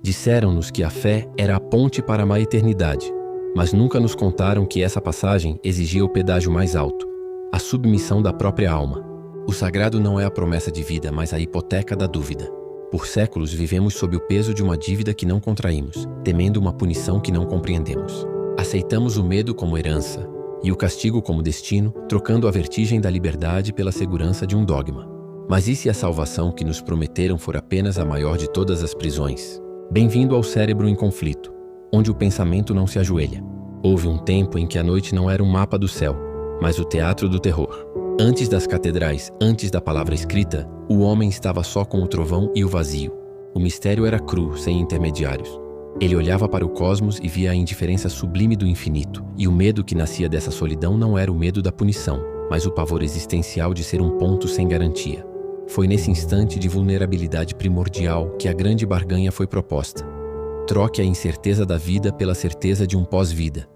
Disseram-nos que a fé era a ponte para uma eternidade, mas nunca nos contaram que essa passagem exigia o pedágio mais alto, a submissão da própria alma. O sagrado não é a promessa de vida, mas a hipoteca da dúvida. Por séculos vivemos sob o peso de uma dívida que não contraímos, temendo uma punição que não compreendemos. Aceitamos o medo como herança e o castigo como destino, trocando a vertigem da liberdade pela segurança de um dogma. Mas e se a salvação que nos prometeram for apenas a maior de todas as prisões? Bem-vindo ao cérebro em conflito, onde o pensamento não se ajoelha. Houve um tempo em que a noite não era um mapa do céu, mas o teatro do terror. Antes das catedrais, antes da palavra escrita, o homem estava só com o trovão e o vazio. O mistério era cru, sem intermediários. Ele olhava para o cosmos e via a indiferença sublime do infinito, e o medo que nascia dessa solidão não era o medo da punição, mas o pavor existencial de ser um ponto sem garantia. Foi nesse instante de vulnerabilidade primordial que a grande barganha foi proposta. Troque a incerteza da vida pela certeza de um pós-vida.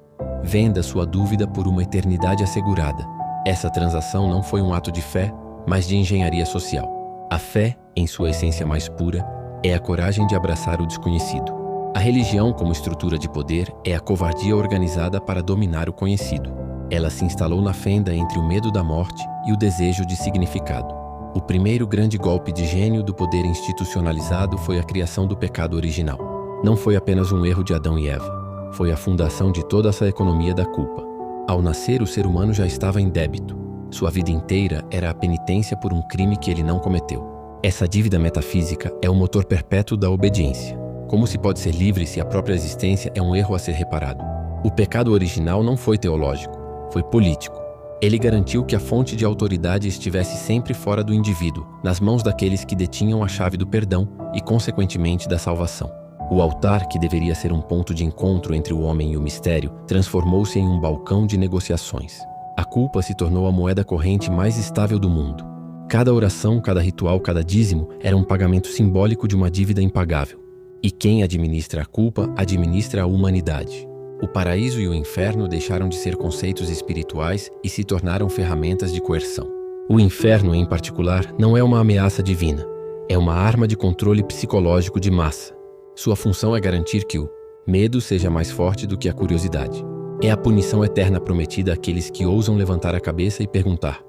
Venda sua dúvida por uma eternidade assegurada. Essa transação não foi um ato de fé, mas de engenharia social. A fé, em sua essência mais pura, é a coragem de abraçar o desconhecido. A religião, como estrutura de poder, é a covardia organizada para dominar o conhecido. Ela se instalou na fenda entre o medo da morte e o desejo de significado. O primeiro grande golpe de gênio do poder institucionalizado foi a criação do pecado original. Não foi apenas um erro de Adão e Eva, foi a fundação de toda essa economia da culpa. Ao nascer, o ser humano já estava em débito. Sua vida inteira era a penitência por um crime que ele não cometeu. Essa dívida metafísica é o motor perpétuo da obediência. Como se pode ser livre se a própria existência é um erro a ser reparado? O pecado original não foi teológico, foi político. Ele garantiu que a fonte de autoridade estivesse sempre fora do indivíduo, nas mãos daqueles que detinham a chave do perdão e, consequentemente, da salvação. O altar, que deveria ser um ponto de encontro entre o homem e o mistério, transformou-se em um balcão de negociações. A culpa se tornou a moeda corrente mais estável do mundo. Cada oração, cada ritual, cada dízimo era um pagamento simbólico de uma dívida impagável. E quem administra a culpa, administra a humanidade. O paraíso e o inferno deixaram de ser conceitos espirituais e se tornaram ferramentas de coerção. O inferno, em particular, não é uma ameaça divina, é uma arma de controle psicológico de massa. Sua função é garantir que o medo seja mais forte do que a curiosidade. É a punição eterna prometida àqueles que ousam levantar a cabeça e perguntar: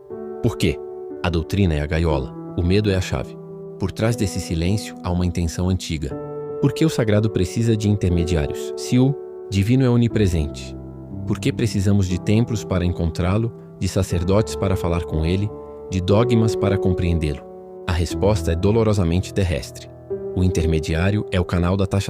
por quê? A doutrina é a gaiola, o medo é a chave. Por trás desse silêncio há uma intenção antiga. Por que o sagrado precisa de intermediários, se o divino é onipresente? Por que precisamos de templos para encontrá-lo, de sacerdotes para falar com ele, de dogmas para compreendê-lo? A resposta é dolorosamente terrestre. O intermediário é o canal da taxa